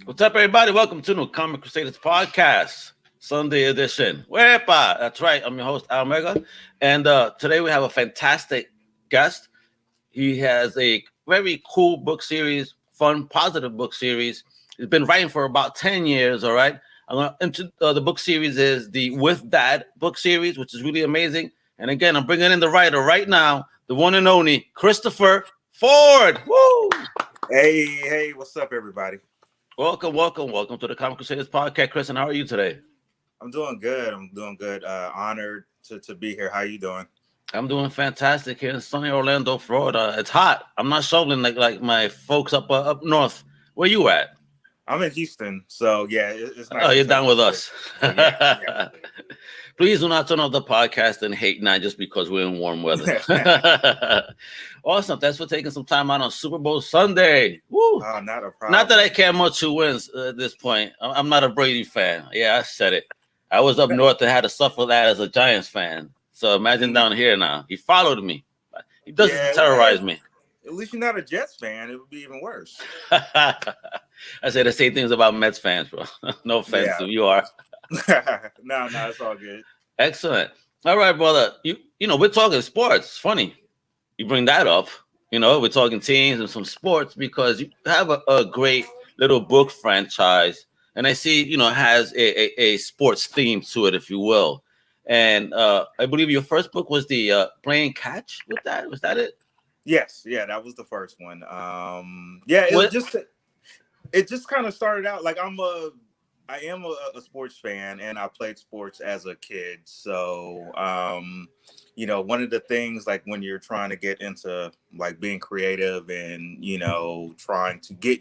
What's up, everybody? Welcome to the Comic Crusaders podcast, Sunday edition. Wepa! That's right. I'm your host, Almega. And today we have a fantastic guest. He has a very cool book series, fun, positive book series. He's been writing for about 10 years, all right? The book series is the With Dad book series, which is really amazing. And again, I'm bringing in the writer right now, the one and only Christopher Ford. Woo! Hey, what's up, everybody? Welcome to the Comic Crusaders podcast. Chris, and how are you today? I'm doing good. Honored to be here. How you doing? I'm doing fantastic here in sunny Orlando, Florida. It's hot. I'm not shoveling like my folks up north. Where you at? I'm in Houston, so yeah, it's nice. Oh, you're down with us. Yeah. Please do not turn off the podcast and hate night just because we're in warm weather. Awesome. Thanks for taking some time out on Super Bowl Sunday. Woo. Oh, not a problem. Not that I care much who wins at this point. I'm not a Brady fan. Yeah, I said it. I was up north and had to suffer that as a Giants fan. So imagine down here now. He followed me. He doesn't terrorize me. At least you're not a Jets fan. It would be even worse. I say the same things about Mets fans, bro. No offense if you are. No, it's all good. Excellent. All right, brother. You know, we're talking sports. It's funny you bring that up. You know, we're talking teams and some sports because you have a great little book franchise. And I see, you know, it has a sports theme to it, if you will. And I believe your first book was the Playing Catch with that. Was that it? Yes. Yeah, that was the first one. It just kind of started out like I am a sports fan, and I played sports as a kid. So, you know, one of the things like when you're trying to get into like being creative and, you know, trying to get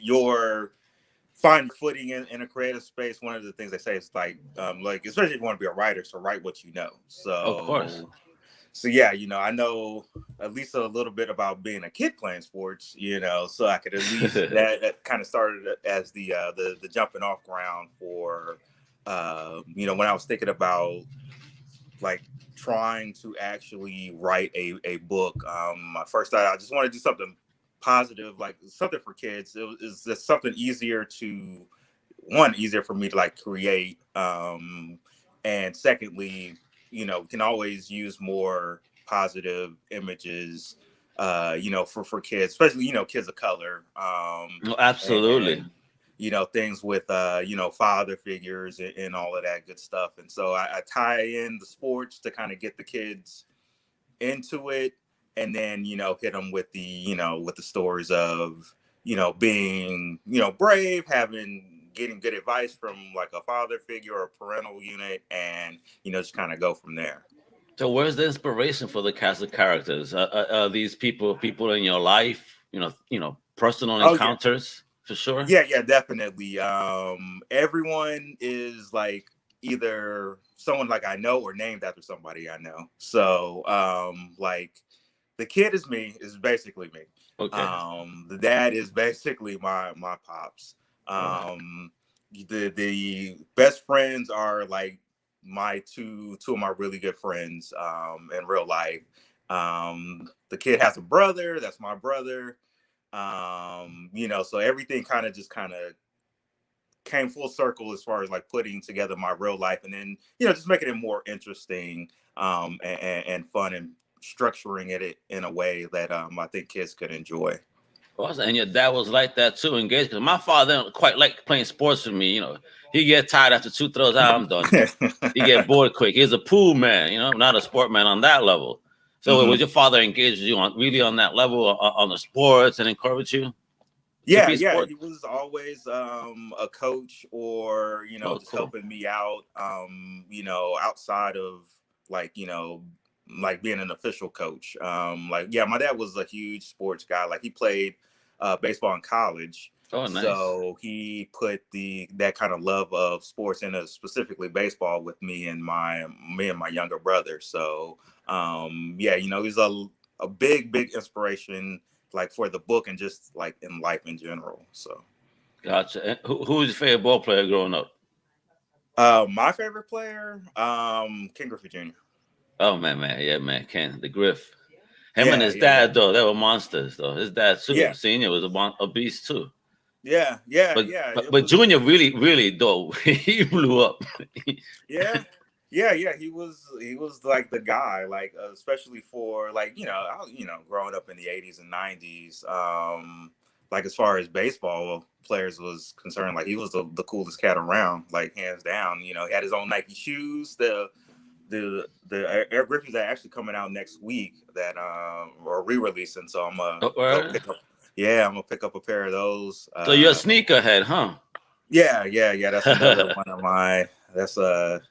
find footing in a creative space, one of the things they say is like especially if you want to be a writer, so write what you know. So of course. So yeah, you know, I know at least a little bit about being a kid playing sports, you know, so I could at least that kind of started as the jumping off ground for you know, when I was thinking about like trying to actually write a book. I first thought I just want to do something positive, like something for kids. It's just something easier for me to like create, and secondly, you know, can always use more positive images, you know, for kids, especially, you know, kids of color. Absolutely. And, you know, things with, you know, father figures and all of that good stuff. And so I tie in the sports to kind of get the kids into it. And then, you know, hit them with the stories of, you know, being, you know, brave, getting good advice from like a father figure or a parental unit, and, you know, just kind of go from there. So where's the inspiration for the cast of characters? Are these people in your life, you know, personal encounters? For sure. Yeah, definitely. Everyone is like either someone like I know or named after somebody I know. So, like the kid is basically me. Okay. The dad is basically my pops. The best friends are like my two of my really good friends in real life. The kid has a brother, that's my brother. You know, so everything kind of came full circle as far as like putting together my real life, and then, you know, just making it more interesting and fun, and structuring it in a way that I think kids could enjoy. Awesome. And your dad was like that too, engaged. Because my father didn't quite like playing sports with me. You know, he get tired after 2 throws. I'm done. He get bored quick. He's a pool man. You know, not a sport man on that level. So was your father engaged you on that level on the sports and encourage you? Yeah. He was always a coach, or, you know, just helping me out. You know, outside of like, you know, like being an official coach. Like, yeah, my dad was a huge sports guy. Like he played baseball in college. Oh, nice. So he put that kind of love of sports, and specifically baseball, with me and my younger brother. So yeah, you know, he's a big inspiration, like for the book and just like in life in general. So gotcha. And who was your favorite ball player growing up? My favorite player, Ken Griffey Jr. Oh man, Ken the Griff. Him and his dad though, they were monsters though. His dad too, Senior, was a beast too. Yeah, yeah, But yeah. but, It but was. Junior really though he blew up. Yeah, yeah. He was like the guy, like especially for like growing up in the '80s and '90s. Like as far as baseball players was concerned, like he was the coolest cat around, like hands down. He had his own Nike shoes. The Air Griffins are actually coming out next week that are re-releasing. So I'm gonna Oh, go right. pick up. Yeah, I'm gonna pick up a pair of those. So you're a sneakerhead, huh? Yeah. That's another one of my. That's a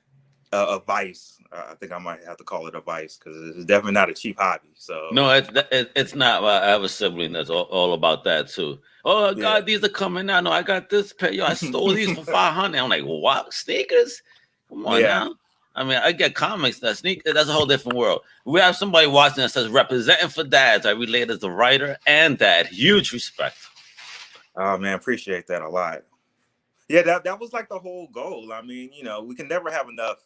vice. I think I might have to call it a vice because it's definitely not a cheap hobby. So No, it's not. I have a sibling that's all about that too. Oh yeah, God, these are coming out. No, I got this pair. Yo, I stole these for 500. I'm like, what? Sneakers? Come on yeah. now. I mean, I get comics that sneak. That's a whole different world. We have somebody watching that says representing for dads. I relate as a writer and dad. Huge respect. Oh man, appreciate that a lot. Yeah, that was like the whole goal. I mean, we can never have enough,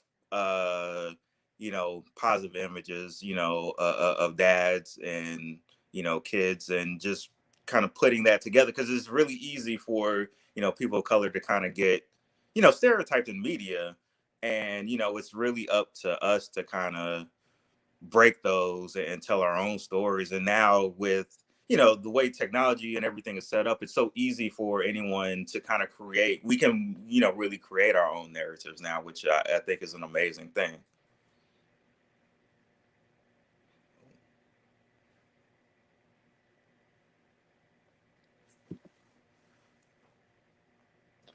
positive images, of dads and kids, and just kind of putting that together because it's really easy for people of color to kind of get stereotyped in media, and it's really up to us to kind of break those and tell our own stories. And now with the way technology and everything is set up, it's so easy for anyone to kind of create. We can really create our own narratives now, which I think is an amazing thing.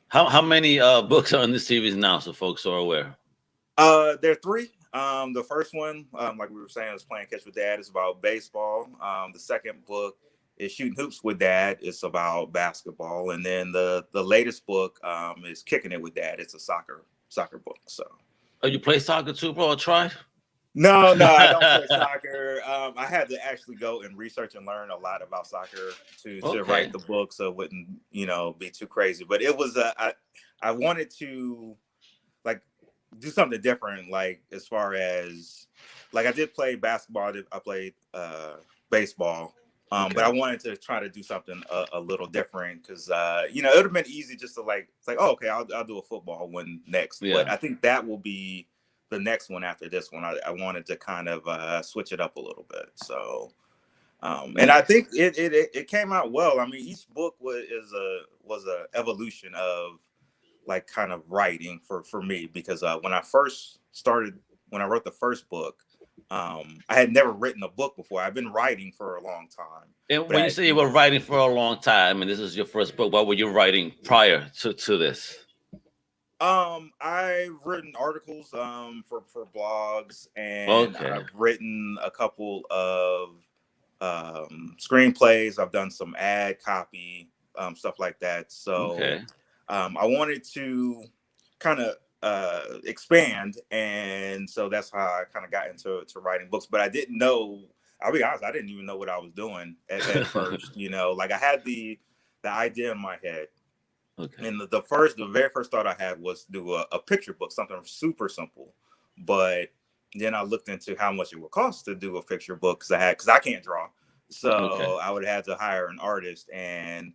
How many books are in this series now, so folks are aware? There are three. The first one, like we were saying, is Playing Catch with Dad. It's about baseball. The second book is Shooting Hoops with Dad. It's about basketball. And then the latest book is Kicking It with Dad. It's a soccer book. So Oh, you play soccer too, bro? Or try? no, I don't play soccer. I had to actually go and research and learn a lot about soccer to Okay. write the book, so it wouldn't be too crazy. But it was I wanted to like do something different, like as far as like I did play basketball. I played baseball. But Okay. I wanted to try to do something a little different because it would have been easy just to like it's like, oh, okay, I'll do a football one next. But Yeah. I think that will be the next one after this one. I wanted to kind of switch it up a little bit. So and I think it came out well. I mean, each book was a evolution of like kind of writing for me because when I wrote the first book, I had never written a book before. I've been writing for a long time, And but when you I say you were writing for a long time, and this is your first book, what were you writing prior to this? I've written articles for blogs, and Okay. I've written a couple of screenplays. I've done some ad copy, stuff like that. So Okay. I wanted to kind of expand, and so that's how I kind of got into writing books. But I didn't know. I'll be honest, I didn't even know what I was doing at first. Like I had the idea in my head, Okay. and the very first thought I had was do a picture book, something super simple. But then I looked into how much it would cost to do a picture book because I can't draw, Okay. so I would have to hire an artist and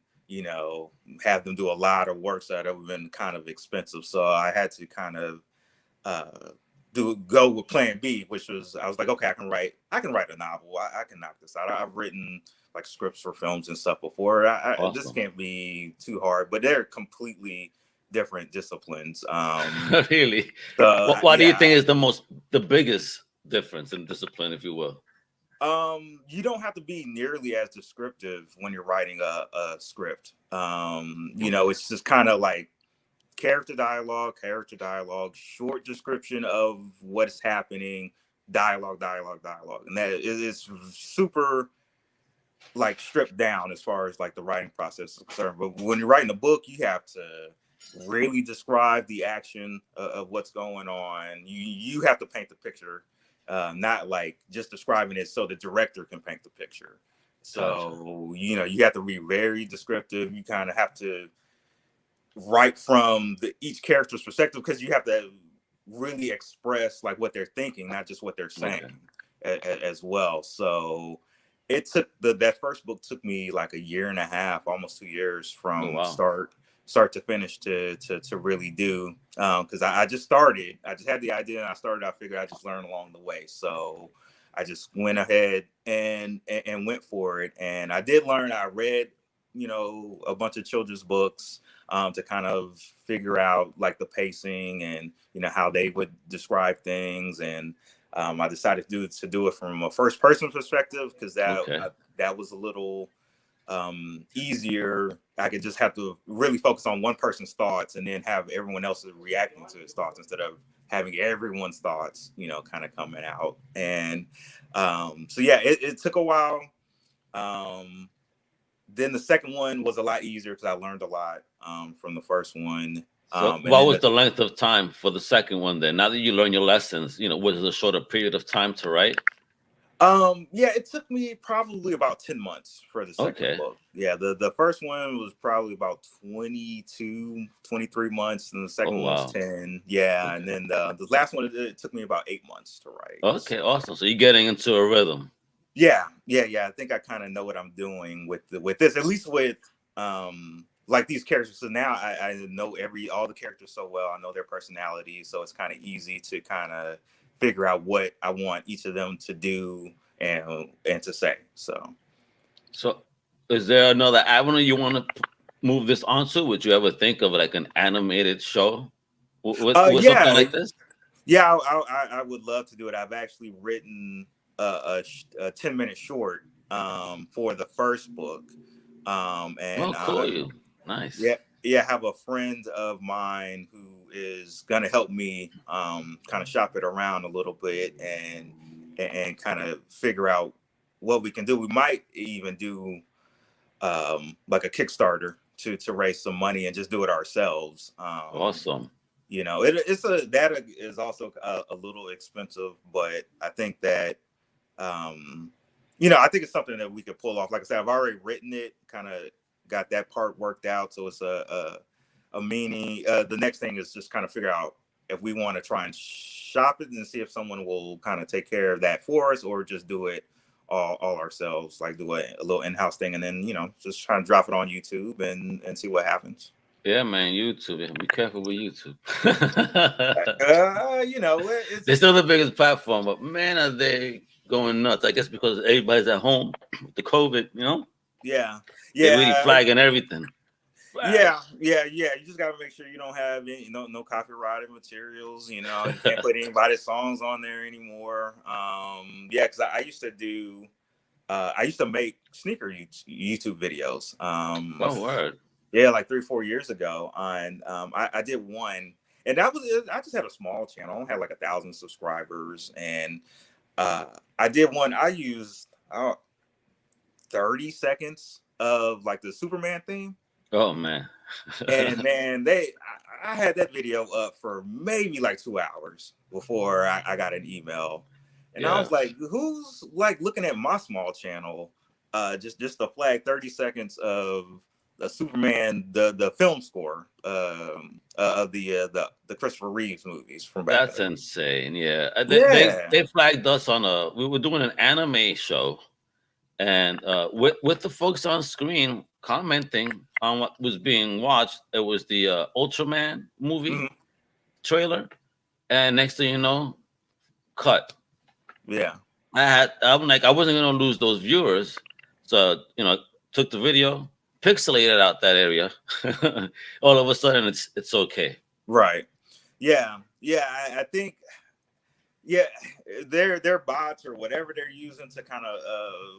have them do a lot of work, so that would have been kind of expensive. So I had to kind of uh, go with Plan B, which was I was like, okay, I can write a novel. I can knock this out. I've written like scripts for films and stuff before. This Awesome. can't be too hard, but they're completely different disciplines. Really? So What do you yeah, think is the biggest difference in discipline, if you will? you don't have to be nearly as descriptive when you're writing a script. Okay. It's just kind of like character dialogue, short description of what is happening, dialogue, and that is super like stripped down as far as like the writing process is concerned. But when you're writing a book, you have to really describe the action of what's going on. You have to paint the picture, not like just describing it so the director can paint the picture. Gotcha. So you have to be very descriptive. You kind of have to write from each character's perspective because you have to really express like what they're thinking, not just what they're saying Okay. as well. So it took that first book took me like a year and a half, almost 2 years Oh from wow. start to finish to really do. Because I just started. I just had the idea and I started. I figured I just learned along the way. So I just went ahead and went for it. And I did learn. I read, a bunch of children's books to kind of figure out like the pacing and how they would describe things. And I decided to do it from a first person perspective because Okay. that was a little easier. I could just have to really focus on one person's thoughts and then have everyone else reacting to his thoughts instead of having everyone's thoughts, kind of coming out. And so yeah, it took a while. Um, then the second one was a lot easier because I learned a lot from the first one. So And what then was the length of time for the second one then? Now that you learn your lessons, was it a shorter period of time to write? yeah, it took me probably about 10 months for the second Okay. book. Yeah, the first one was probably about 23 months, and the Oh second one was wow. 10. Yeah, and Okay. then the last one, it took me about 8 months to write. Okay, So, awesome. So you're getting into a rhythm. yeah. I think I kind of know what I'm doing with this, at least with like these characters. So now I know all the characters so well. I know their personalities, so it's kind of easy to kind of figure out what I want each of them to do and to say. So So is there another avenue you want to move this onto? Would you ever think of like an animated show with something yeah, like this? yeah, I would love to do it. I've actually written a 10-minute short for the first book. And Oh, cool. You nice. yeah, yeah, I have a friend of mine who is gonna help me kind of shop it around a little bit and kind of figure out what we can do. We might even do like a Kickstarter to raise some money and just do it ourselves. Awesome. It's that is also a little expensive, but I think that I think it's something that we could pull off. Like I said, I've already written it, kind of got that part worked out, so it's a meaning. The next thing is just kind of figure out if we want to try and shop it and see if someone will kind of take care of that for us, or just do it all ourselves, like do a little in-house thing, and then just try and drop it on YouTube and see what happens. Yeah, man. YouTube. Yeah, be careful with YouTube. They're It's still the biggest platform, but man, are they going nuts? I guess because everybody's at home with the COVID. yeah, They're really yeah. flagging everything. Flag. Yeah. You just gotta make sure you don't have any, no copyrighted materials. You can't put anybody's songs on there anymore. Yeah, because I used to make sneaker YouTube videos. Oh, word. Yeah, like 3 4 years ago. And I did one, and that was it. I just had a small channel. I only had like 1,000 subscribers, and uh, I did one. I used 30 seconds of like the Superman theme. Oh man. And man, I had that video up for maybe like 2 hours before I got an email, and I Yeah, was like, "Who's like looking at my small channel? Just to flag 30 seconds of the Superman, the film score of the Christopher Reeves movies from back in that's the day." insane. Yeah, Yeah, they flagged us on a. We were doing an anime show, and with the folks on screen commenting on what was being watched. It was the Ultraman movie mhm, trailer, and next thing you know, cut. yeah, I'm like, I wasn't gonna lose those viewers, so took the video, pixelated out that area. All of a sudden, it's okay. right, yeah. I think. Yeah, their bots or whatever they're using to kind of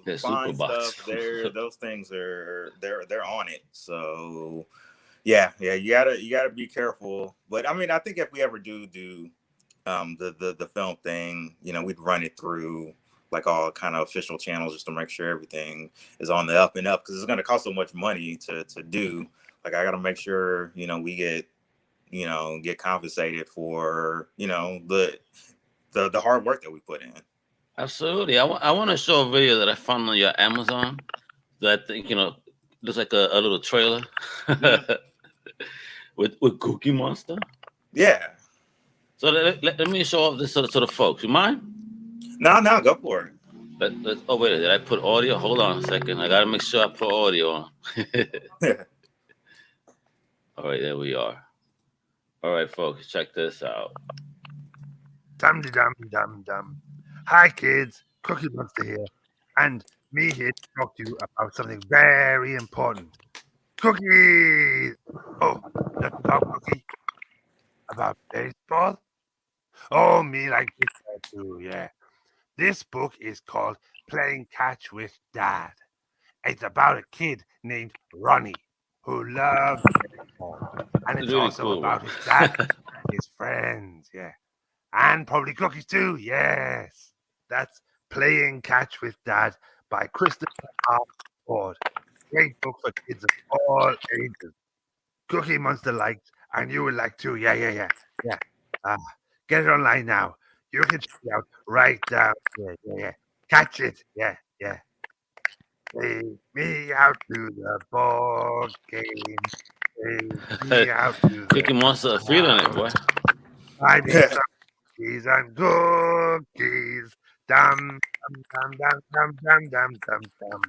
They're super find stuff. bots. Those things they're on it. So yeah, you gotta be careful. But I mean, I think if we ever do the film thing, we'd run it through like all kind of official channels just to make sure everything is on the up and up, because it's going to cost so much money to do. Like I got to make sure we get compensated for the hard work that we put in. Absolutely. I want to show a video that I found on your Amazon that I think, looks like a little trailer Mhm. with Cookie Monster. Yeah. So let me show off this to the folks. You mind? No, go for it. Oh wait, did I put audio? Hold on a second. I gotta make sure I put audio on. All right, there we are. All right, folks, check this out. Dum dum dum dum. Hi kids, Cookie Monster here, and me here to talk to you about something very important. Cookies. Oh, not about cookie. About baseball. Oh, me like this too. Yeah. This book is called Playing Catch with Dad. It's about a kid named Ronnie who loves baseball, and It's it's really also cool. about his dad, his friends. Yeah. And probably cookies too. Yes. That's Playing Catch with Dad by Christopher R. Ford. Great book for kids of all ages. Cookie Monster liked, and you would like too. Yeah. Ah, get it online now. You can check it out right down. Yeah. Catch it. Yeah. Take me out to the ball game. Take me out to the Cookie Monster feeling it, boy. I need some cookies and cookies. Dum dum dum dum dum dum dum dum dum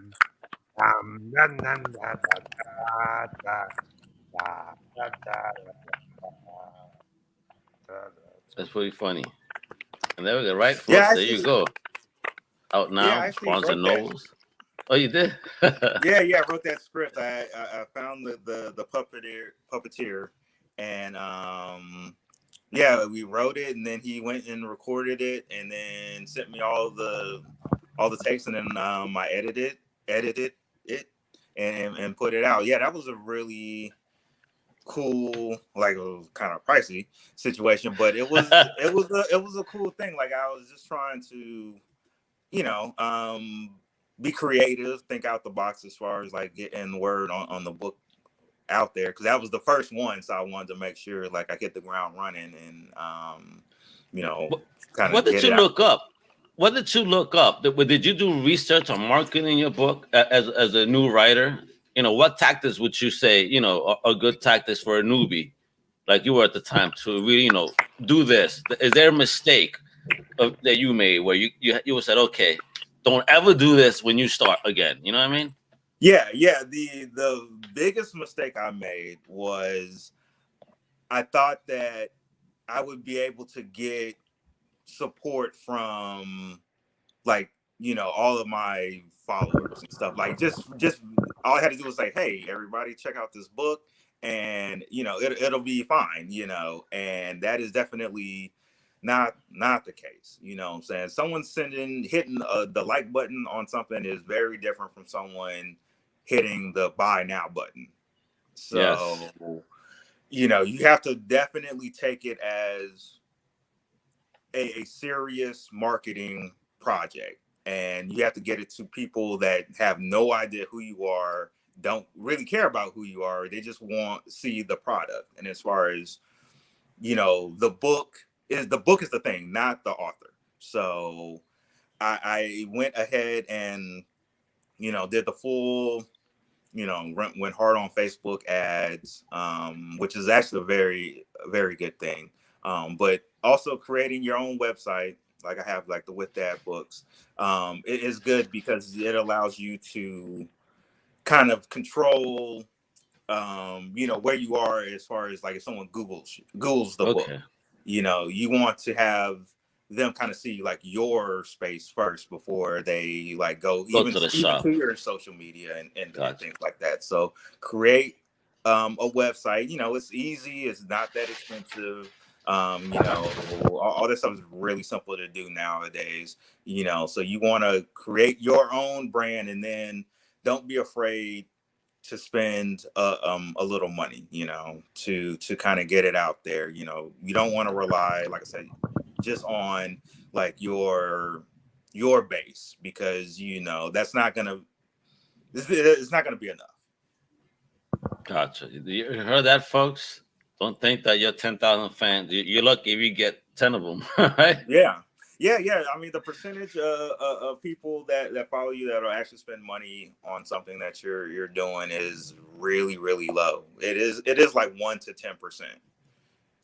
dum dum da da da da da da da da. That's pretty funny. And there we go, right, Yeah, folks? There you go. Out yeah, I now, actually Barnes and wrote that. Nobles. Oh, you did? Yeah, I wrote that script. I found the puppeteer, and yeah, we wrote it, and then he went and recorded it, and then sent me all the takes, and then I edited it, and put it out. Yeah, that was a really cool, like, it was kind of pricey situation, but it was a cool thing. Like, I was just trying to, you know, be creative, think out the box as far as like getting word on the book out there, because that was the first one, so I wanted to make sure like I hit the ground running, and you know, What kind what of did get you it out. look up? What did you look up? Did you do research on marketing your book as a new writer? What tactics would you say, are good tactics for a newbie like you were at the time to really, do this? Is there a mistake that you made where you said, okay, don't ever do this when you start again? You know what I mean? Yeah. The biggest mistake I made was I thought that I would be able to get support from, like, all of my followers and stuff. Like, just all I had to do was say, hey, everybody, check out this book, and it'll be fine. And that is definitely not the case. You know what I'm saying? Someone hitting the like button on something is very different from someone hitting the buy now button. Yes. So you have to definitely take it as a serious marketing project, and you have to get it to people that have no idea who you are, don't really care about who you are. They just want to see the product. And as far as the book is the thing, not the author. So I went ahead and did the full, went hard on Facebook ads, which is actually a very, very good thing. But also creating your own website, like I have, like the With Dad books, it is good because it allows you to kind of control, where you are, as far as like if someone Googles the book, Okay. you want to have them kind of see like your space first before they like go Go even to the even shop. to your social media and Gotcha. things like that. So create a website. It's easy. It's not that expensive. All this stuff is really simple to do nowadays. So you want to create your own brand, and then don't be afraid to spend a little money, to kind of get it out there. You don't want to rely, like I said, just on like your base, because that's not gonna it's not gonna be enough. Gotcha. You heard that, folks? Don't think that you're 10,000 fans. You're lucky if you get 10 of them, right? Yeah. I mean, the percentage of people that follow you that will actually spend money on something that you're doing is really, really low. It is like 1 to 10%. See,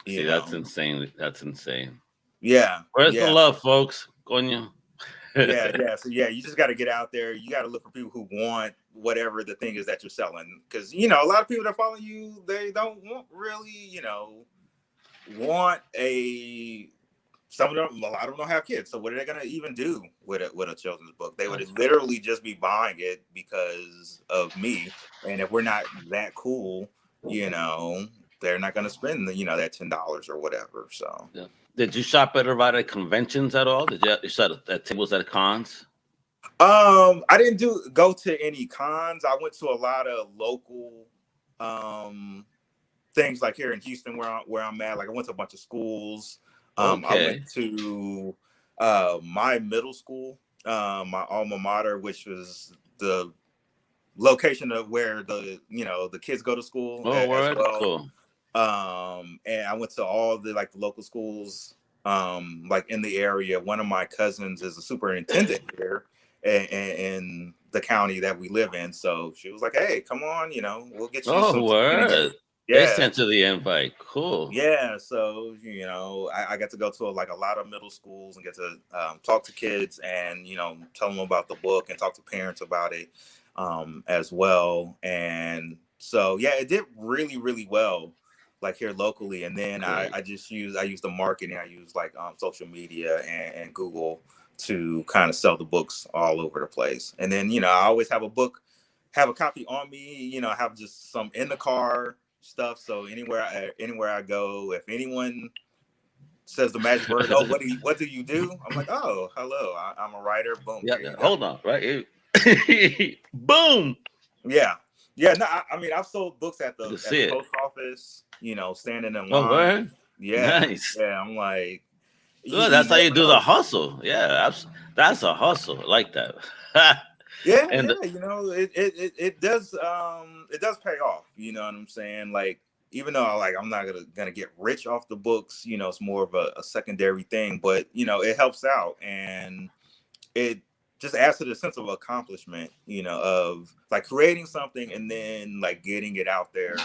You that's know. insane. That's insane. Yeah. Where's the Yeah. love, folks? Coño. yeah. So yeah, you just got to get out there. You got to look for people who want whatever the thing is that you're selling, because a lot of people that follow you, they don't want really, want a. Some of them, a lot of them don't have kids. So what are they gonna even do with a children's book? They would literally just be buying it because of me. And if we're not that cool, they're not gonna spend that $10 or whatever. So. Yeah. Did you shop at a lot of conventions at all? Did you sat at tables at cons? I didn't go to any cons. I went to a lot of local things like here in Houston where I'm at. Like I went to a bunch of schools. I went to my middle school, my alma mater, which was the location of where the kids go to school as well. Cool. And I went to all the the local schools like in the area. One of my cousins is a superintendent here in the county that we live in. So she was like, "Hey, come on, we'll get you some." Word. Yeah. They sent you the invite. Cool. Yeah, so I got to go to a lot of middle schools and get to talk to kids and tell them about the book and talk to parents about it as well. And so yeah, it did really, really well like here locally. And then I use the marketing. I use social media and Google to kind of sell the books all over the place. And then I always have a copy on me. I have just some in the car stuff. So anywhere I go, if anyone says the magic word, "Oh, what do you do?" I'm like, "Oh, hello, I'm a writer." Boom. Yeah. Hold on. Right. Boom. Yeah. No, I mean, I've sold books at the post office. Standing in line. Oh, word? Yeah. Nice. Yeah. I'm like, good. That's how you do the hustle. Yeah. That's a hustle. I like that. Yeah, and it does pay off. You know what I'm saying? Like, even though I'm not gonna get rich off the books, it's more of a secondary thing, but it helps out and it just adds to the sense of accomplishment, of creating something and then getting it out there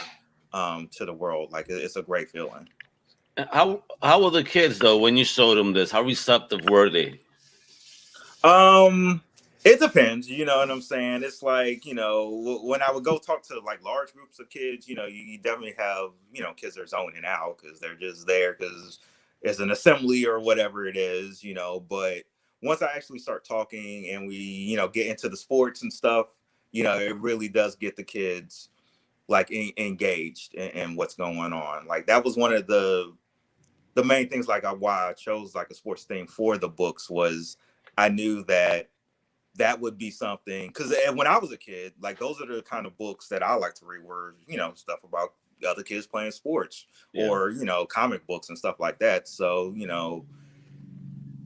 to the world. Like it's a great feeling. How were the kids though when you showed them this? How receptive were they? It depends, you know what I'm saying? It's like, when I would go talk to large groups of kids, you definitely have, kids are zoning out because they're just there because it's an assembly or whatever it is, but once I actually start talking and we, get into the sports and stuff, it really does get the kids engaged in what's going on. Like that was one of the main things why I chose a sports theme for the books was I knew that would be something, because when I was a kid, those are the kind of books that I like to read were, stuff about other kids playing sports or, comic books and stuff like that. So,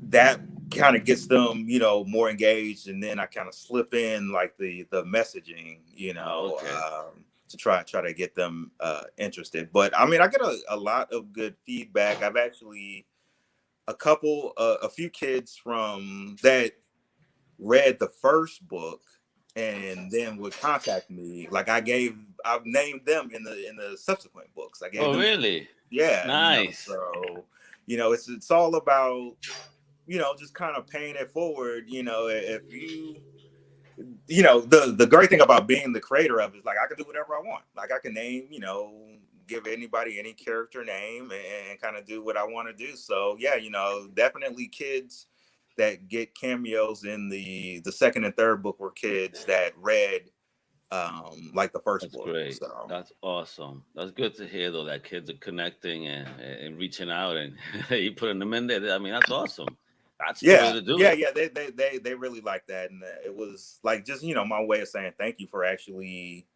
that kind of gets them, more engaged. And then I kind of slip in the messaging, to try to get them interested. But I mean, I get a lot of good feedback. I've actually a few kids from that read the first book and then would contact me. I've named them in the subsequent books. I gave them. Really? Yeah. Nice. So, it's all about, just kind of paying it forward. If you, the great thing about being the creator of it is I can do whatever I want. I can name, give anybody any character name and kind of do what I want to do. So yeah, definitely kids that get cameos in the second and third book were kids that read the first book. Great. So. That's awesome. That's good to hear though that kids are connecting and reaching out and you putting them in there. I mean, that's awesome. That's the way to do it. Yeah. They really like that, and it was just my way of saying thank you for actually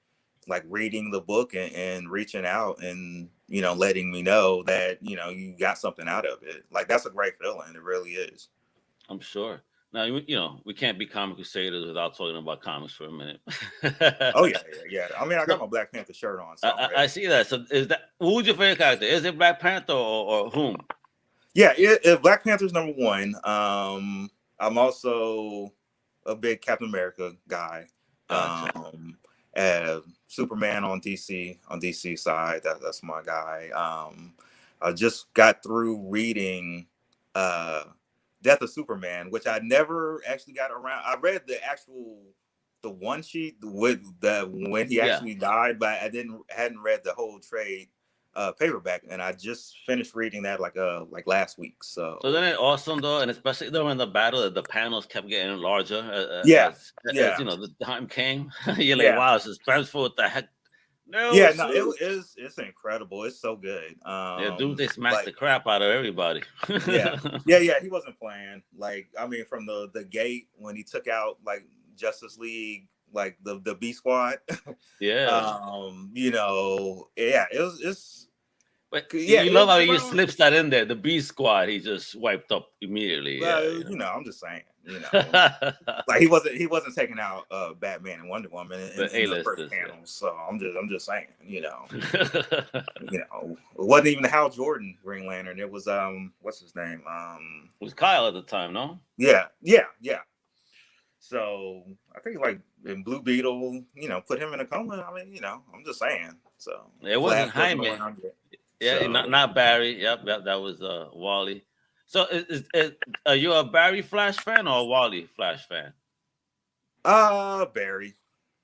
reading the book and reaching out and letting me know that you got something out of it. That's a great feeling. It really is. I'm sure. Now, we can't be comic crusaders without talking about comics for a minute. Oh yeah. I mean, I got my Black Panther shirt on. So I see that. So, who's your favorite character? Is it Black Panther or whom? Yeah, Black Panther's number one. I'm also a big Captain America guy. Gotcha. Superman on DC side. That's my guy. I just got through reading Death of Superman, which I never actually got around. I read the one sheet with the when he Yeah. actually died, but I hadn't read the whole trade paperback, and I just finished reading that like last week. So So then it awesome though, and especially during the battle, the panels kept getting larger yeah, as yeah, you know the time came. You're like, yeah. wow, suspenseful. What the heck? No, Yeah, no, Sue. it's incredible. It's so good. Yeah, dude, they smacked the Like crap out of everybody. yeah, yeah. He wasn't playing. Like I mean, from the gate when he took out like Justice League, like the B Squad. Yeah. You know, yeah, it's But yeah, you love how he well, slips that in there. The B squad, he just wiped up immediately. Yeah, well, you know. you know, I'm just saying, you know, like he wasn't taking out Batman and Wonder Woman The in the first A-listers, panel. So I'm just saying, yeah. it wasn't even Hal Jordan Green Lantern. It was what's his name? It was Kyle at the time, no? Yeah. So I think like in Blue Beetle, put him in a coma. I mean, I'm just saying. So It wasn't Flash wasn't Jaime. around yet. Yeah, So not Barry. Yep, that was Wally. So are you a Barry Flash fan or a Wally Flash fan? Barry.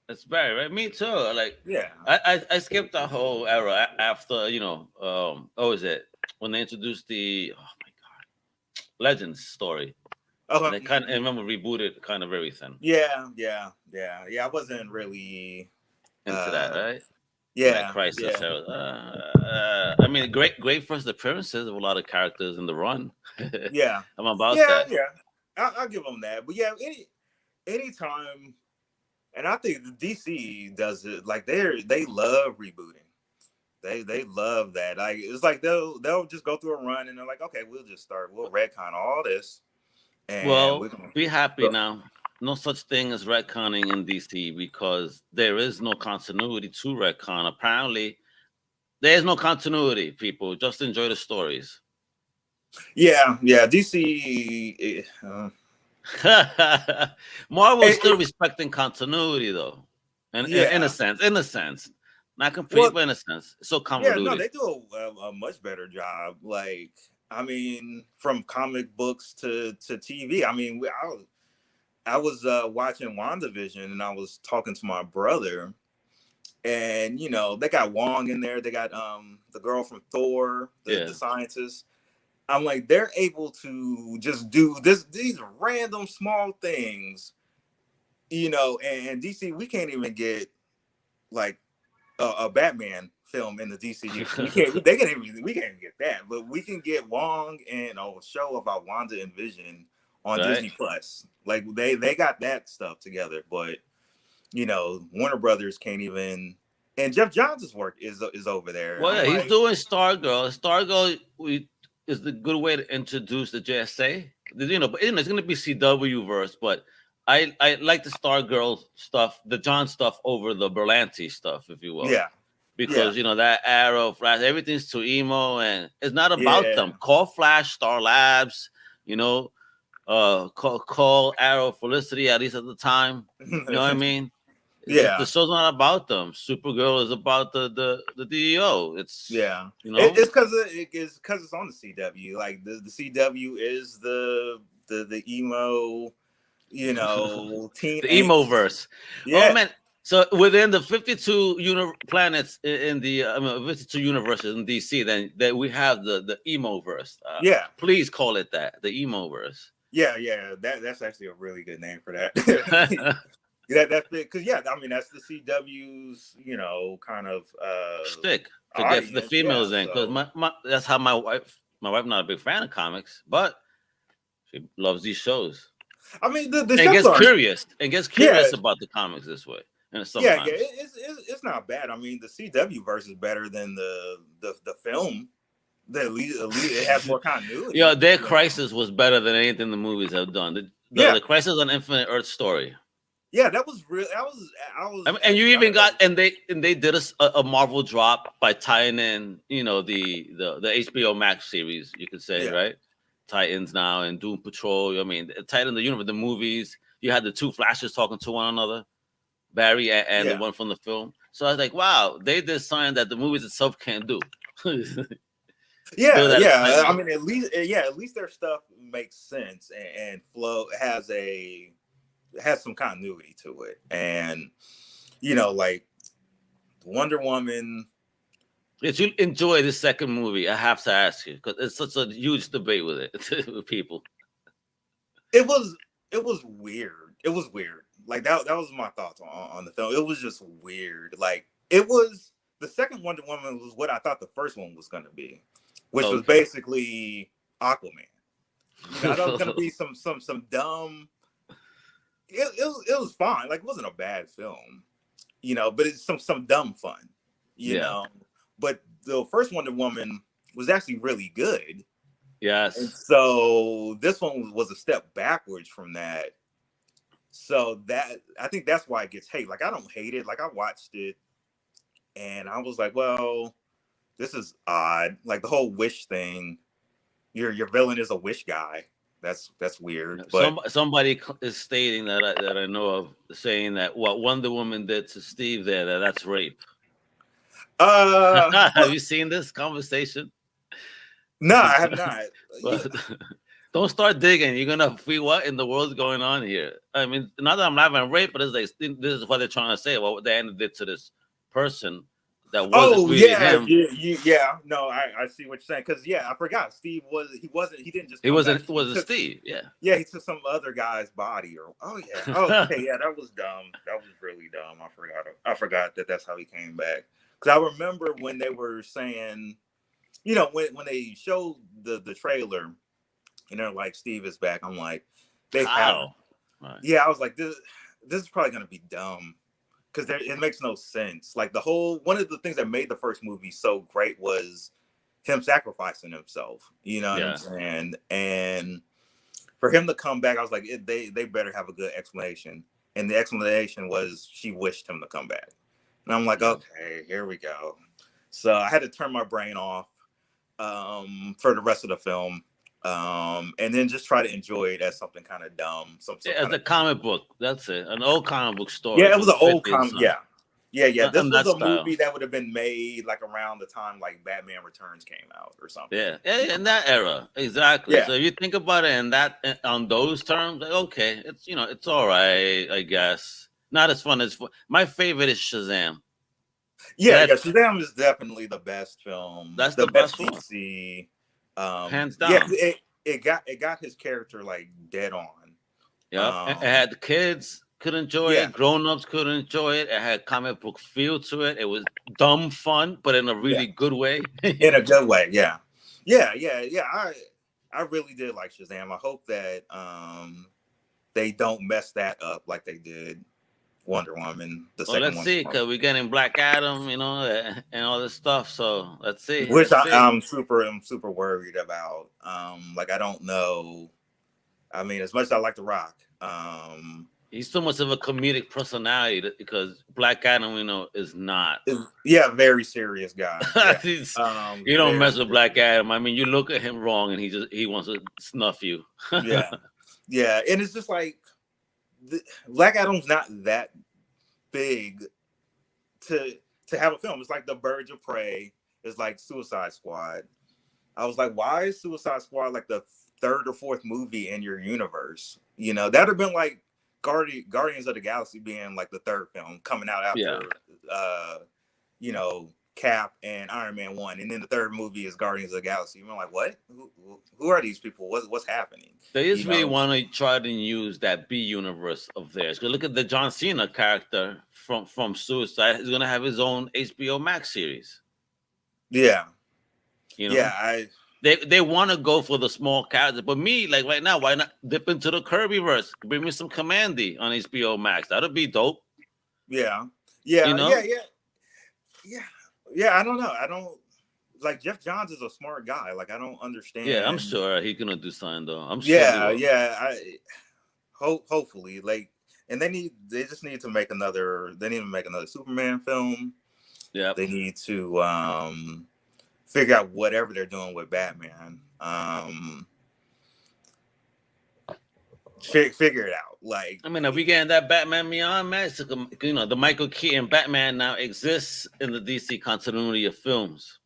It's Barry, right? Me too. Like Yeah. I skipped the whole era after, what was it? When they introduced the Legends story. Oh, And they kind of, I remember rebooted kind of everything yeah. I wasn't really into that, uh right? That yeah, Crisis yeah. era. I mean, great first appearances of a lot of characters in the run. Yeah. I'm about that. Yeah. I'll give them that. But yeah, anytime, and I think the DC does it like they love rebooting. They love that. Like it's like they'll just go through a run and they're like, okay, we'll retcon all this and we're Well, gonna be happy go. now. No such thing as retconning in DC because there is no continuity to retcon. Apparently, there is no continuity, people. Just enjoy the stories. Yeah, DC Marvel's still respecting continuity, though. And in a yeah. sense. Not complete, Well, but in a sense. It's so yeah, no, convoluted. they do a much better job. Like, I mean, from comic books to TV. I mean, I was watching WandaVision and I was talking to my brother, and they got Wong in there. They got the girl from Thor, the Yeah. scientist. I'm like, they're able to just do these random small things, and DC, we can't even get like a Batman film in the DCU. We can't. They can't even. We can't get that, but we can get Wong and a show about Wanda and Vision on Right? Disney Plus. Like they got that stuff together, but Warner Brothers can't even. And Jeff Johns' work is over there. Well, I'm yeah, he's like, doing Stargirl. Stargirl is the good way to introduce the JSA. But it's going to be CW verse, but I like the Stargirl stuff, the John stuff over the Berlanti stuff, if you will. yeah, Because that Arrow, Flash, everything's too emo, and it's not about yeah. them. Call Flash, Star Labs, call Arrow Felicity, at least at the time. You know what I mean? The Yeah. show's not about them. Supergirl is about the DEO. It's Yeah, it's because it's on the CW. Like the CW is the emo, teen the emo angst. verse. Oh Yeah, man! So within the 52 planets in the 52 universes in DC, then that we have the emo verse. yeah, Please call it that, the emo verse. yeah. That's actually a really good name for that. That's because I mean that's the CW's kind of Stick to get the audience. Yeah, females in, because so that's how my wife not a big fan of comics, but she loves these shows. I mean the And shows gets are curious about the comics this way. And yeah, sometimes it's not bad. I mean the CW verse is better than the film. It has more continuity. yeah, their Crisis was better than anything the movies have done. The Crisis on Infinite Earth story. Yeah, that was real. I was. I mean, and you even got and they did a Marvel drop by tying in the HBO Max series, you could say, right? Titans now and Doom Patrol. I mean, tied in the universe, the movies. You had the two Flashes talking to one another, Barry and the one from the film. So I was like, wow, they did something that the movies itself can't do. Feel Yeah, that yeah. I excitement. mean, at least their stuff makes sense and flow has some continuity to it. And like Wonder Woman. Did you enjoy the second movie? I have to ask you because it's such a huge debate with it with people. It was weird. It was weird. Like that was my thoughts on the film. It was just weird. Like it was the second Wonder Woman was what I thought the first one was gonna be, which was Okay. basically Aquaman. I thought it was gonna be some dumb. It was fine. Like it wasn't a bad film, but it's some dumb fun, you Yeah. know. But the first Wonder Woman was actually really good. And Yes. so this one was a step backwards from that. So that I think that's why it gets hate. Like I don't hate it. Like I watched it and I was like, well, this is odd. Like the whole wish thing. Your villain is a wish guy. That's weird. But Somebody is stating that I know of saying that what Wonder Woman did to Steve there that's rape. Have well, you seen this conversation? no, I have not. Well, don't start digging. You're gonna feel what in the world's going on here. I mean, not that I'm laughing rape, but it's like this is what they're trying to say. What the end did to this person that wasn't Oh really yeah, him. yeah. No, I see what you're saying. Because yeah, I forgot. Steve he didn't just He come back. wasn't. Was it Steve? Yeah. Yeah, he took some other guy's body. Or oh yeah, oh okay, yeah, that was dumb. That was really dumb. I forgot that that's how he came back. Because I remember when they were saying, when they showed the trailer, and they're like, Steve is back. I'm like, they haven't. How? Right. Yeah, I was like, this is probably gonna be dumb because it makes no sense. Like one of the things that made the first movie so great was him sacrificing himself. You know what I'm Yeah. saying? And for him to come back, I was like, they better have a good explanation. And the explanation was she wished him to come back. And I'm like, okay, here we go. So I had to turn my brain off for the rest of the film. And then just try to enjoy it as something kind of dumb. Yeah, as kind a of comic book. That's it. An old comic book story Yeah, it was from the an old 50s. comic. Yeah. This And was that a style. movie that would have been made like around the time like Batman Returns came out or something. Yeah, in that era, exactly. Yeah. So if you think about it in that on those terms, like, okay, it's all right, I guess. Not as fun as my favorite is Shazam. Yeah. Shazam is definitely the best film. That's The the best best one, DC. hands Yeah, down. it got his character like dead on. Yep, it had kids could enjoy Yeah. it, grown-ups could enjoy it. It had comic book feel to it. It was dumb fun, but in a Yeah. really good way. In a good way. Yeah. I really did like Shazam. I hope that they don't mess that up like they did Wonder Woman, the Well, second let's one. see, because we're getting Black Adam, and all this stuff. So let's see. Which Let's see. I'm super worried about. Like I don't know. I mean, as much as I like The Rock, He's so much of a comedic personality because Black Adam, is not. very serious guy. Yeah. You don't mess with Very Black Adam. I mean, you look at him wrong, and he wants to snuff you. yeah, and it's just like Black Adam's not that big to have a film. It's like The Birds of Prey. It's like Suicide Squad. I was like, why is Suicide Squad like the third or fourth movie in your universe? That'd have been like Guardians of the Galaxy being like the third film coming out after Cap and Iron Man 1, and then the third movie is Guardians of the Galaxy. I'm like, what? Who are these people? What's happening? They just really want to try to use that B universe of theirs. Because look at the John Cena character from Suicide. He's gonna have his own HBO Max series. Yeah. They want to go for the small character, but me, like right now, why not dip into the Kirbyverse? Bring me some Commandy on HBO Max. That'd be dope. Yeah. I don't know. I don't like Jeff Johns is a smart guy. Like I don't understand. Yeah, I'm sure he's gonna do something though. I'm sure. Hopefully, like, and they just need to make another. They need to make another Superman film. Yeah. They need to figure out whatever they're doing with Batman. Figure it out. Like, I mean, are we getting that Batman Beyond match? The Michael Keaton Batman now exists in the DC continuity of films.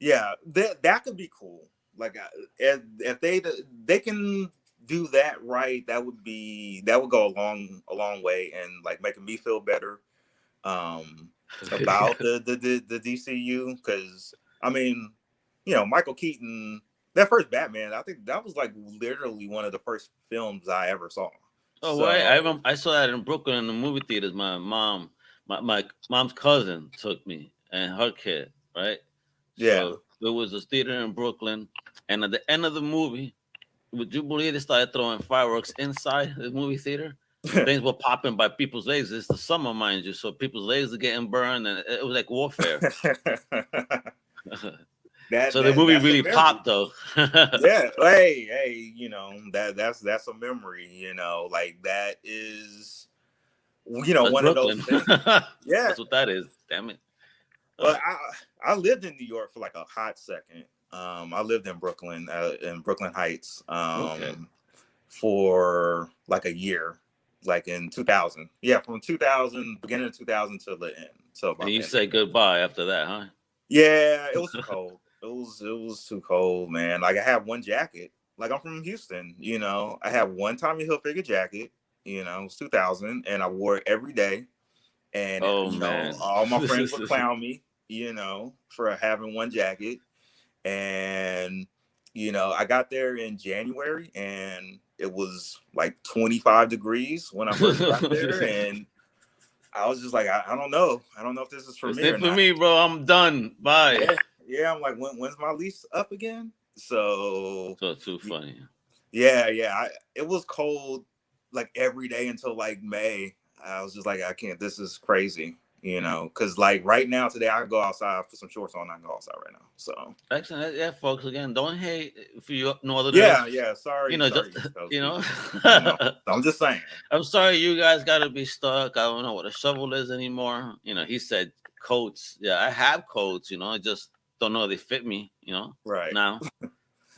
Yeah, that could be cool. Like if they can do that right, that would go a long way and like making me feel better about the DCU, because I mean, Michael Keaton, that first Batman, I think that was like literally one of the first films I ever saw. Oh, right. I So remember I saw that in Brooklyn in the movie theaters. My mom's cousin took me and her kid, right? yeah. So there was a theater in Brooklyn, and at the end of the movie, would you believe they started throwing fireworks inside the movie theater? Things were popping by people's legs. It's the summer, mind you, so people's legs are getting burned, and it was like warfare. So the movie That's a really memory. popped, though. Yeah, hey, that's a memory. Like that is, That's one of those Brooklyn. things. Yeah. That's what that is. Damn it. Well, I lived in New York for like a hot second. I lived in Brooklyn Heights, Okay. for like a year, like in 2000. Yeah, from 2000, beginning of 2000 to the end. So And about you the end. say goodbye after that, huh? Yeah, it was too cold. It was too cold, man. Like I had one jacket. Like I'm from Houston, I had one Tommy Hilfiger jacket. It was 2000, and I wore it every day. And Oh man. all my friends would clown me, for having one jacket. And I got there in January, and it was like 25 degrees when I first got there, and I was just like, I don't know. I don't know if this is for It's me or it for not. me, bro. I'm done. Bye. Yeah, yeah. I'm like, when's my lease up again? So, So too funny. yeah. It was cold like every day until like May. I was just like, I can't. This is crazy, because like right now today, I go outside, put some shorts on, I can go outside right now. So, Excellent. Yeah, folks. Again, don't hate if you northerners. yeah. Sorry, Just East Coast you know. people. I'm just saying. I'm sorry, you guys got to be stuck. I don't know what a shovel is anymore. He said coats. Yeah, I have coats. I just don't know if they fit me. Right. Now.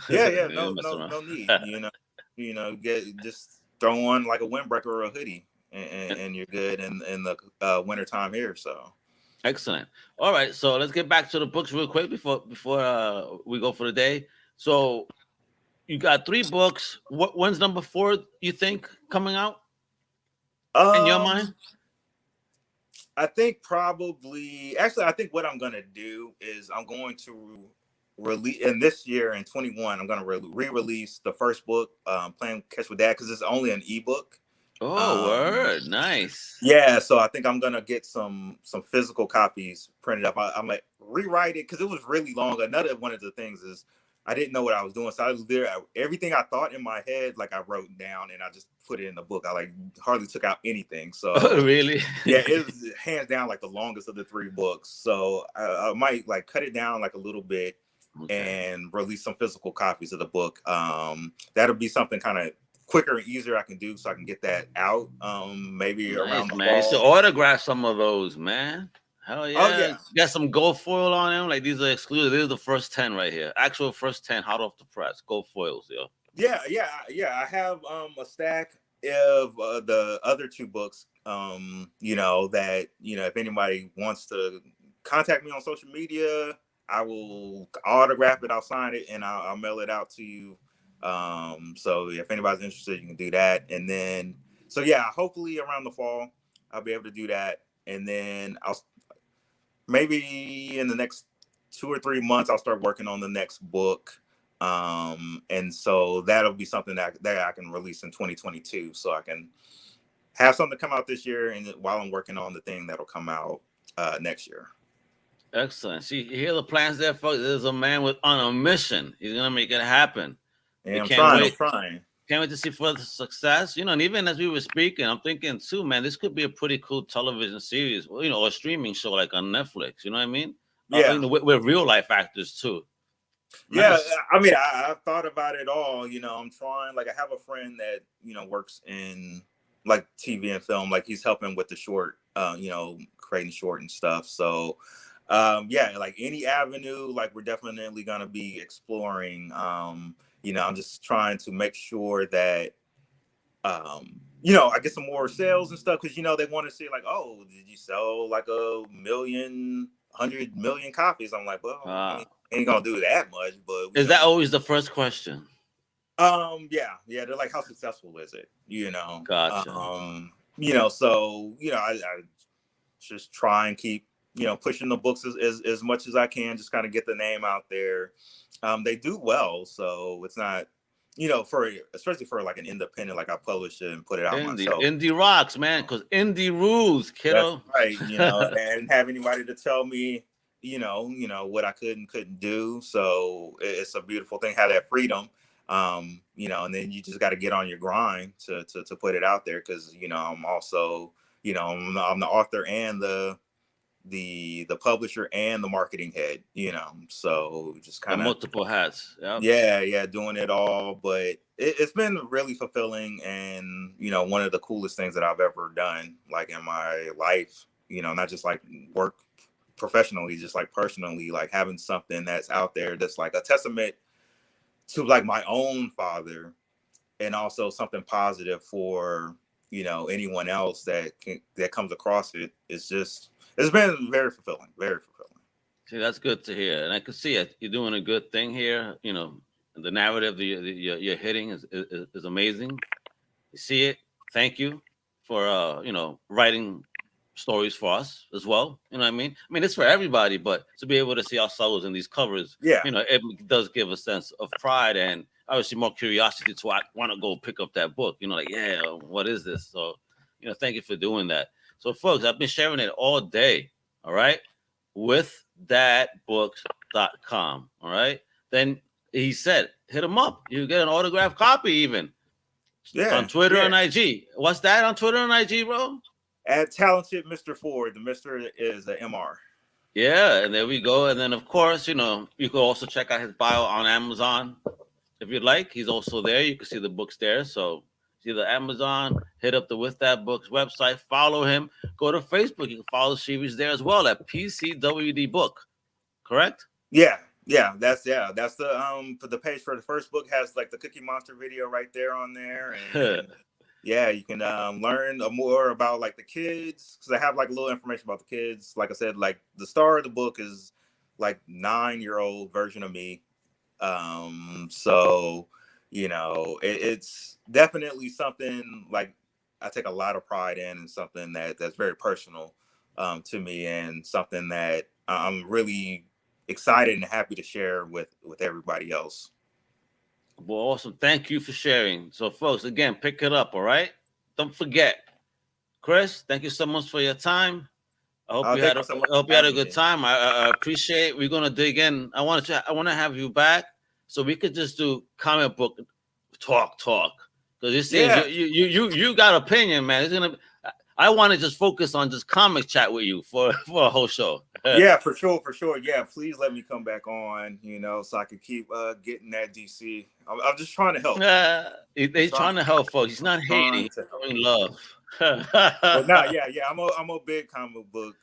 Yeah. Yeah, No, messing around. no need. Get just throw on like a windbreaker or a hoodie, and you're good in the winter time here. So. Excellent. All right, so let's get back to the books real quick before we go for the day. So you got 3 books. When's number 4? You think coming out in your mind? I think probably. Actually, I think what I'm gonna do is I'm going to release in this year in 21. I'm gonna re-release the first book, Playing Catch with Dad, because it's only an ebook. Oh, word, nice. Yeah, so I think I'm gonna get some physical copies printed up. I'm like rewrite it because it was really long. Another one of the things is I didn't know what I was doing, so I was there. Everything I thought in my head, like I wrote down and I just put it in the book. I like hardly took out anything. So Really? yeah, it was hands down like the longest of the 3 books. So I might like cut it down like a little bit and release some physical copies of the book. That'll be something kind of quicker and easier I can do, so I can get that out maybe around the man. You should fall. autograph some of those, man. Hell yeah. Oh yeah. Got some gold foil on them. Like these are exclusive. These are the first 10 right here. Actual first 10 hot off the press. Gold foils, yo. Yeah. I have a stack of the other 2 books. That if anybody wants to contact me on social media, I'll autograph it, I'll sign it, and I'll mail it out to you. So if anybody's interested, you can do that. And then, so yeah, hopefully around the fall, I'll be able to do that. And then I'll maybe in the next 2 or 3 months, I'll start working on the next book. And so that'll be something that I can release in 2022. So I can have something come out this year, and while I'm working on the thing that'll come out next year. Excellent. See, you hear the plans there, folks. There's a man on a mission. He's gonna make it happen. Yeah, I'm Wait. trying. Can't wait to see further success. And even as we were speaking, I'm thinking too, man, this could be a pretty cool television series, or a streaming show like on Netflix. You know what I mean? Yeah. With real life actors too. Yeah, Nice. I mean, I've thought about it all. I'm trying. Like, I have a friend that works in like TV and film. Like, he's helping with the short, creating short and stuff. So, yeah, like any avenue, like we're definitely gonna be exploring. I'm just trying to make sure that, I get some more sales and stuff, because they want to see like, oh, did you sell like 100 million copies? I'm like, well, ain't gonna do that much. But is that always the first question? Yeah, they're like, how successful is it? Gotcha. So I just try and keep pushing the books as much as I can, just kind of get the name out there. They do well, so it's not especially for like an independent, like I published it and put it out myself. Indie rocks, man, because indie rules, kiddo. That's right, and have anybody to tell me what I could and couldn't do. So it's a beautiful thing, have that freedom. And then you just got to get on your grind to put it out there, because I'm also I'm the author and the publisher and the marketing head, so just kind of multiple hats. Yeah, doing it all. But it's been really fulfilling, and one of the coolest things that I've ever done, like in my life, not just like work professionally, just like personally, like having something that's out there that's like a testament to like my own father, and also something positive for anyone else that comes across it. It's been very fulfilling, very fulfilling. See, that's good to hear, and I can see it. You're doing a good thing here. The narrative that you're hitting is amazing. You see it. Thank you for writing stories for us as well. You know what I mean? I mean, it's for everybody, but to be able to see ourselves in these covers, it does give a sense of pride and obviously more curiosity to want to go pick up that book. Like, yeah, what is this? So, thank you for doing that. So, folks, I've been sharing it all day. All right, with thatbooks.com. All right, then he said, hit him up. You get an autographed copy even. Yeah, on Twitter and IG. What's that on Twitter and IG, bro? At Talented Mr. Ford. The Mr. is a MR. Yeah, and there we go. And then, of course, you could also check out his bio on Amazon if you'd like. He's also there. You can see the books there. So see the Amazon, hit up the With That Books website, follow him. Go to Facebook. You can follow the series there as well at PCWD Book. Correct? Yeah. That's the for the page for the first book has like the Cookie Monster video right there on there. And yeah, you can learn more about like the kids, because I have like a little information about the kids. Like I said, like the star of the book is like 9-year-old version of me. So it's definitely something like I take a lot of pride in, and something that's very personal to me, and something that I'm really excited and happy to share with everybody else. Well, awesome. Thank you for sharing. So, folks, again, pick it up, all right? Don't forget. Chris, thank you so much for your time. I hope you had a good time. I appreciate it. We're going to dig in. I want to have you back so we could just do comic book talk. Because it seems you got opinion, man. I want to just focus on just comic chat with you for a whole show. Yeah, for sure. Yeah, please let me come back on, so I can keep getting that DC. I'm just trying to help. He's trying to help, folks. He's not hating. He's showing love. But no, I'm a big comic book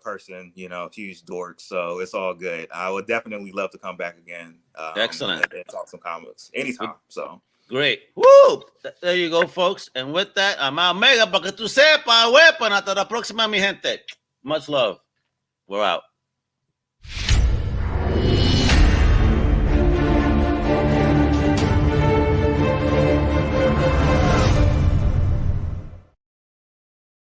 person, huge dork. So it's all good. I would definitely love to come back again. Excellent. And talk some comics anytime. So. Great. Woo! There you go, folks. And with that, I'm Omega, para que tú sepas, wepa. Hasta la próxima, mi gente. Much love. We're out.